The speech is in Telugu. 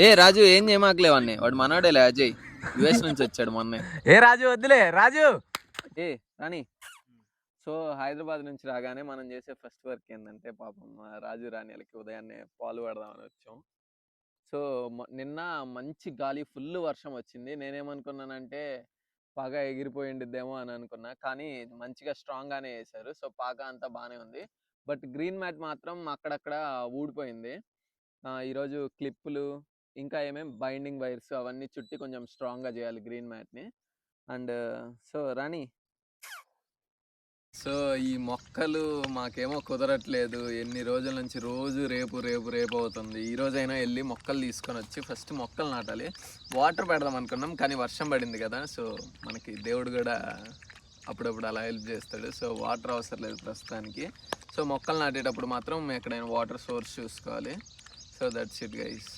ఏ రాజు ఏం చేయమాకలేవన్నీ, వాడు మనోడేలే అజయ్, యుఎస్ నుంచి వచ్చాడు మొన్నే. ఏ రాజు వద్దులే రాజు. ఏ రాని. సో హైదరాబాద్ నుంచి రాగానే మనం చేసే ఫస్ట్ వర్క్ ఏంటంటే, పాపం రాజు రాణిలకి ఉదయాన్నే పాలు పడదామని వచ్చాం. సో నిన్న మంచి గాలి, ఫుల్ వర్షం వచ్చింది. నేనేమనుకున్నానంటే పగ ఎగిరిపోయిండిద్దేమో అని అనుకున్నా, కానీ మంచిగా స్ట్రాంగ్ గానే వేశారు. సో పాక అంతా బానే ఉంది. బట్ గ్రీన్ మ్యాట్ మాత్రం అక్కడక్కడ ఊడిపోయింది. ఈరోజు క్లిప్పులు, ఇంకా ఏమేం బైండింగ్ వైర్స్ అవన్నీ చుట్టి కొంచెం స్ట్రాంగ్గా చేయాలి green matinee. And so Rani, so ఈ మొక్కలు మాకేమో కుదరట్లేదు. ఎన్ని రోజుల నుంచి రోజు రేపు రేపు రేపు అవుతుంది. ఈ రోజైనా వెళ్ళి మొక్కలు తీసుకొని వచ్చి ఫస్ట్ మొక్కలు నాటాలి. వాటర్ పెడదాం అనుకున్నాం, కానీ వర్షం పడింది కదా. సో మనకి దేవుడు కూడా అప్పుడప్పుడు అలా హెల్ప్ చేస్తాడు. సో వాటర్ అవసరం లేదు ప్రస్తుతానికి. సో మొక్కలు నాటేటప్పుడు మాత్రం ఎక్కడైనా వాటర్ సోర్స్ చూసుకోవాలి. So that's it guys.